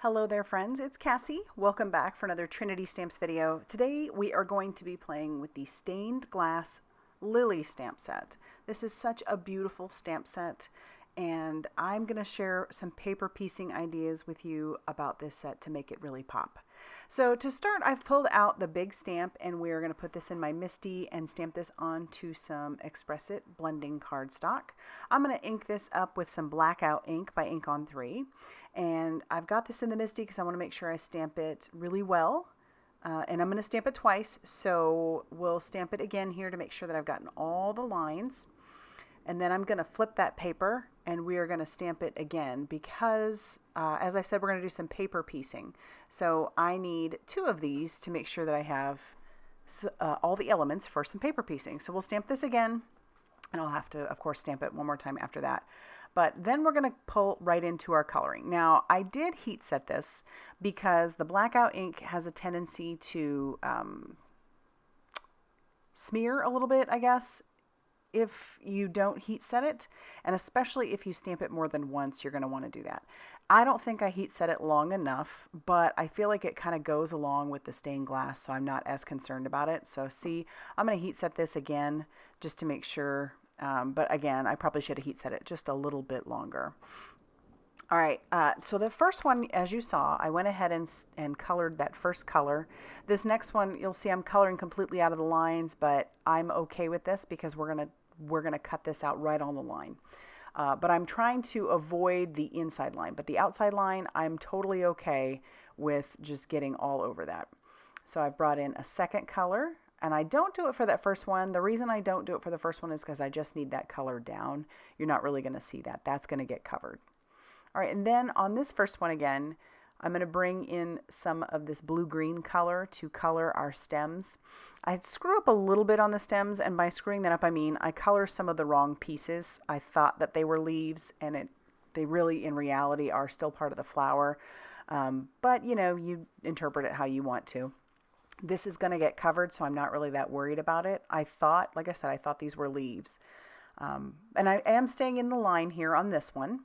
Hello there friends, it's Cassie. Welcome back for another Trinity Stamps video. Today we are going to be playing with the stained glass lily stamp set. This is such a beautiful stamp set and I'm going to share some paper piecing ideas with you about this set to make it really pop. So to start, I've pulled out the big stamp and we're going to put this in my MISTI and stamp this onto some Express It blending cardstock. I'm going to ink this up with some Blackout ink by Ink on 3. And I've got this in the MISTI because I want to make sure I stamp it really well. And I'm going to stamp it twice, so we'll stamp it again here to make sure that I've gotten all the lines. And then I'm going to flip that paper and we are going to stamp it again because, as I said, we're going to do some paper piecing. So I need 2 of these to make sure that I have all the elements for some paper piecing. So we'll stamp this again, and I'll have to, of course, stamp it one more time after that. But then we're going to pull right into our coloring. Now, I did heat set this because the Blackout ink has a tendency to smear a little bit, I guess, if you don't heat set it, and especially if you stamp it more than once, you're going to want to do that. I don't think I heat set it long enough, but I feel like it kind of goes along with the stained glass, so I'm not as concerned about it. So see, I'm going to heat set this again just to make sure, but again, I probably should have heat set it just a little bit longer. All right, so the first one, as you saw, I went ahead and colored that first color. This next one, you'll see I'm coloring completely out of the lines, but I'm okay with this because we're gonna cut this out right on the line. But I'm trying to avoid the inside line, but the outside line, I'm totally okay with just getting all over that. So I've brought in a second color, and I don't do it for that first one. The reason I don't do it for the first one is because I just need that color down. You're not really gonna see that. That's gonna get covered. All right, and then on this first one again, I'm going to bring in some of this blue-green color to color our stems. I screw up a little bit on the stems, and by screwing that up, I mean I color some of the wrong pieces. I thought that they were leaves, and they really, in reality, are still part of the flower. But, you know, you interpret it how you want to. This is going to get covered, so I'm not really that worried about it. I thought, like I said, I thought these were leaves. And I am staying in the line here on this one,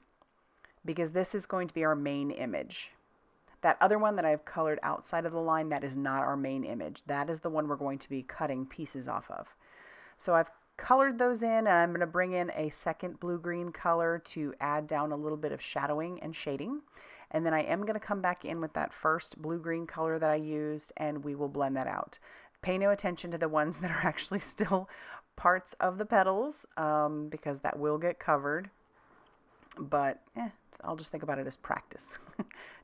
because this is going to be our main image. That other one that I've colored outside of the line, that is not our main image. That is the one we're going to be cutting pieces off of. So I've colored those in, and I'm going to bring in a second blue-green color to add down a little bit of shadowing and shading. And then I am going to come back in with that first blue-green color that I used, and we will blend that out. Pay no attention to the ones that are actually still parts of the petals, because that will get covered. But I'll just think about it as practice.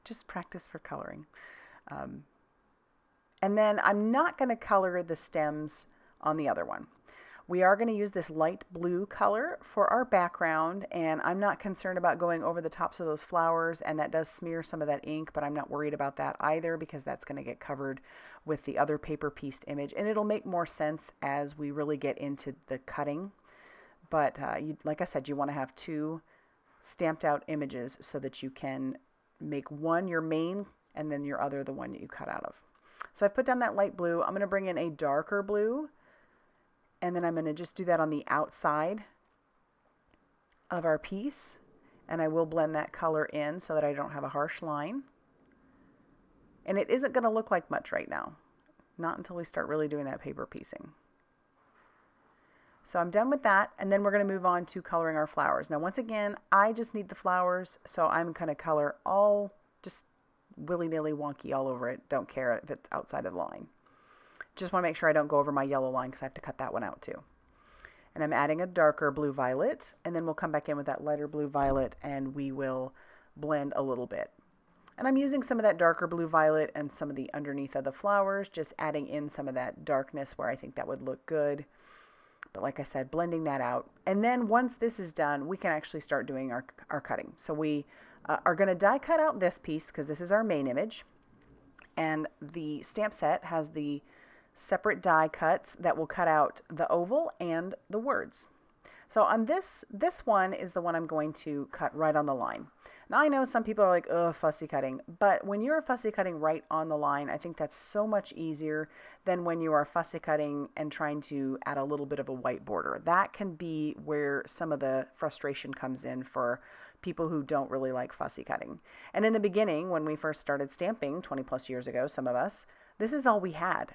Just practice for coloring. And then I'm not going to color the stems on the other one. We are going to use this light blue color for our background, and I'm not concerned about going over the tops of those flowers, and that does smear some of that ink, but I'm not worried about that either because that's going to get covered with the other paper pieced image, and it'll make more sense as we really get into the cutting. But like I said, you want to have 2 stamped out images so that you can make one your main and then your other the one that you cut out of. So I've put down that light blue. I'm going to bring in a darker blue, and then I'm going to just do that on the outside of our piece, and I will blend that color in so that I don't have a harsh line. And it isn't going to look like much right now, not until we start really doing that paper piecing. So I'm done with that, and then we're going to move on to coloring our flowers. Now, once again, I just need the flowers, so I'm going to color all just willy-nilly wonky all over it. Don't care if it's outside of the line. Just want to make sure I don't go over my yellow line because I have to cut that one out too. And I'm adding a darker blue-violet, and then we'll come back in with that lighter blue-violet, and we will blend a little bit. And I'm using some of that darker blue-violet and some of the underneath of the flowers, just adding in some of that darkness where I think that would look good. But like I said, blending that out. And then once this is done, we can actually start doing our cutting. So we are going to die cut out this piece because this is our main image. And the stamp set has the separate die cuts that will cut out the oval and the words. So on this one is the one I'm going to cut right on the line. Now I know some people are like, oh, fussy cutting, but when you're fussy cutting right on the line, I think that's so much easier than when you are fussy cutting and trying to add a little bit of a white border. That can be where some of the frustration comes in for people who don't really like fussy cutting. And in the beginning, when we first started stamping 20 plus years ago, some of us, this is all we had.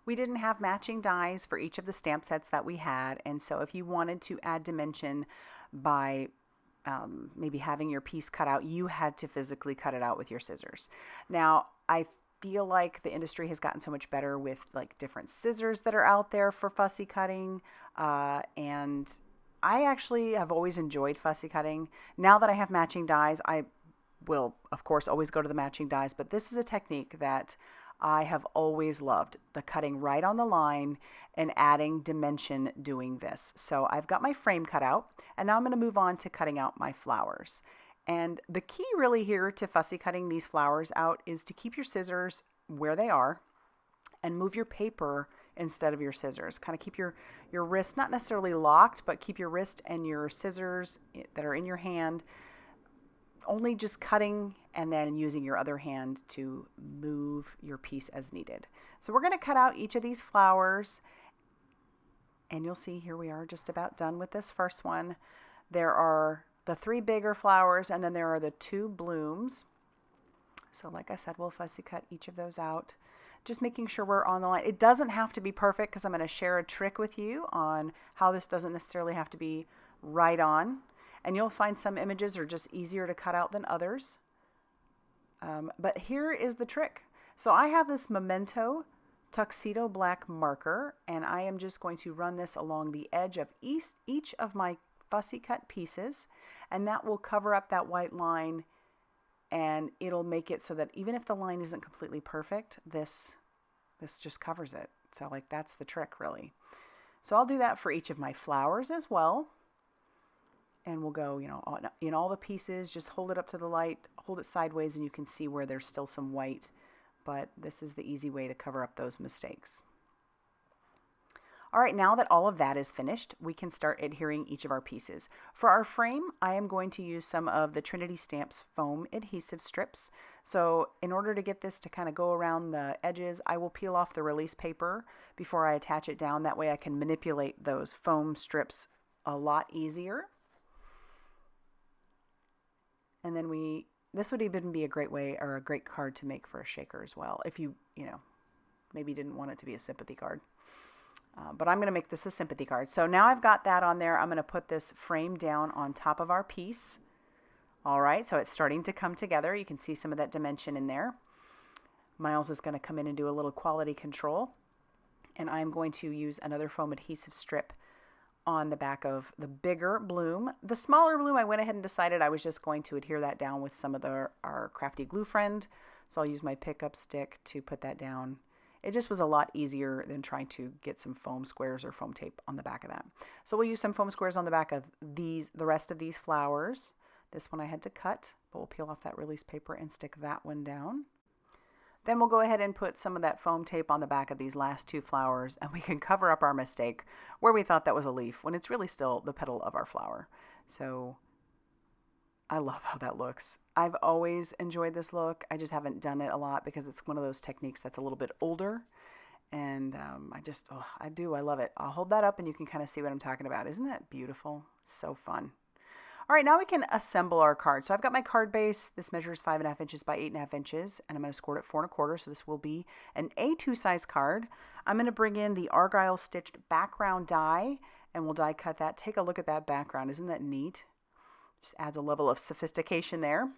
We didn't have matching dies for each of the stamp sets that we had, and so if you wanted to add dimension by maybe having your piece cut out, you had to physically cut it out with your scissors. Now, I feel like the industry has gotten so much better with like different scissors that are out there for fussy cutting, and I actually have always enjoyed fussy cutting. Now that I have matching dies, I will, of course, always go to the matching dies, but this is a technique that I have always loved, the cutting right on the line and adding dimension doing this. So I've got my frame cut out, and now I'm going to move on to cutting out my flowers. And the key really here to fussy cutting these flowers out is to keep your scissors where they are and move your paper instead of your scissors. Kind of keep your wrist not necessarily locked, but keep your wrist and your scissors that are in your hand only just cutting and then using your other hand to move your piece as needed. So we're going to cut out each of these flowers, and you'll see here we are just about done with this first one. There are the 3 bigger flowers, and then there are the 2 blooms. So like I said, we'll fussy cut each of those out, just making sure we're on the line. It doesn't have to be perfect because I'm going to share a trick with you on how this doesn't necessarily have to be right on. And you'll find some images are just easier to cut out than others. But here is the trick. So I have this Memento Tuxedo Black marker, and I am just going to run this along the edge of each of my fussy cut pieces, and that will cover up that white line, and it'll make it so that even if the line isn't completely perfect, this just covers it. So like that's the trick really. So I'll do that for each of my flowers as well. And we'll go, in all the pieces, just hold it up to the light, hold it sideways, and you can see where there's still some white. But this is the easy way to cover up those mistakes. All right, now that all of that is finished, we can start adhering each of our pieces. For our frame, I am going to use some of the Trinity Stamps foam adhesive strips. So in order to get this to kind of go around the edges, I will peel off the release paper before I attach it down. That way I can manipulate those foam strips a lot easier. And then this would even be a great way or a great card to make for a shaker as well, if you maybe didn't want it to be a sympathy card. But I'm going to make this a sympathy card. So now I've got that on there. I'm going to put this frame down on top of our piece. All right, so it's starting to come together. You can see some of that dimension in there. Miles is going to come in and do a little quality control. And I'm going to use another foam adhesive strip on the back of the bigger bloom. The smaller bloom, I went ahead and decided I was just going to adhere that down with some of our Crafty Gluefriend. So I'll use my pickup stick to put that down. It just was a lot easier than trying to get some foam squares or foam tape on the back of that. So we'll use some foam squares on the back of the rest of these flowers. This one I had to cut, but we'll peel off that release paper and stick that one down. Then we'll go ahead and put some of that foam tape on the back of these last 2 flowers, and we can cover up our mistake where we thought that was a leaf when it's really still the petal of our flower. So I love how that looks. I've always enjoyed this look. I just haven't done it a lot because it's one of those techniques that's a little bit older. And I love it. I'll hold that up and you can kind of see what I'm talking about. Isn't that beautiful? It's so fun. All right, now we can assemble our card. So I've got my card base. This measures 5.5 inches by 8.5 inches, and I'm going to score it 4.25. So this will be an A2 size card. I'm going to bring in the Argyle stitched background die, and we'll die cut that. Take a look at that background. Isn't that neat? Just adds a level of sophistication there.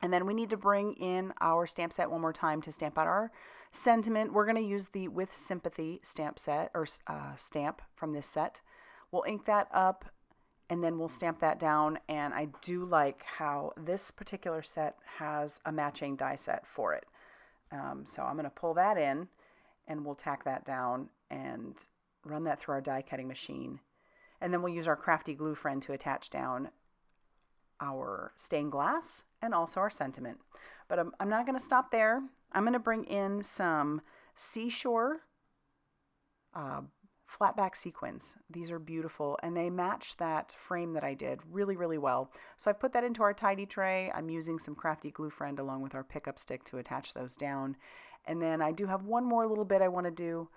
And then we need to bring in our stamp set one more time to stamp out our sentiment. We're going to use the With Sympathy stamp set, or stamp from this set. We'll ink that up, and then we'll stamp that down. And I do like how this particular set has a matching die set for it. So I'm going to pull that in, and we'll tack that down and run that through our die cutting machine. And then we'll use our Crafty Gluefriend to attach down our stained glass and also our sentiment. But I'm not going to stop there. I'm going to bring in some Seashore flatback sequins. These are beautiful, and they match that frame that I did really, really well. So I've put that into our tidy tray. I'm using some Crafty Gluefriend along with our pickup stick to attach those down. And then I do have one more little bit I want to do.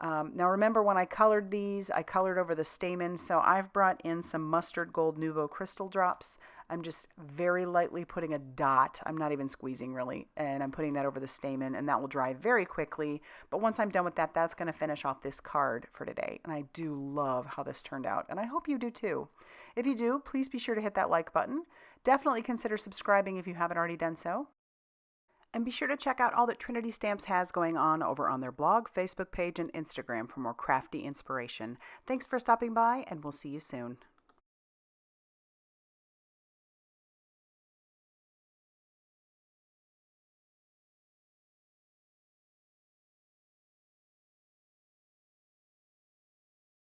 Now remember, when I colored these, I colored over the stamen, so I've brought in some mustard gold Nouveau crystal drops. I'm just very lightly putting a dot, I'm not even squeezing really, and I'm putting that over the stamen, and that will dry very quickly. But once I'm done with that, that's going to finish off this card for today. And I do love how this turned out, and I hope you do too. If you do, please be sure to hit that like button. Definitely consider subscribing if you haven't already done so. And be sure to check out all that Trinity Stamps has going on over on their blog, Facebook page, and Instagram for more crafty inspiration. Thanks for stopping by, and we'll see you soon.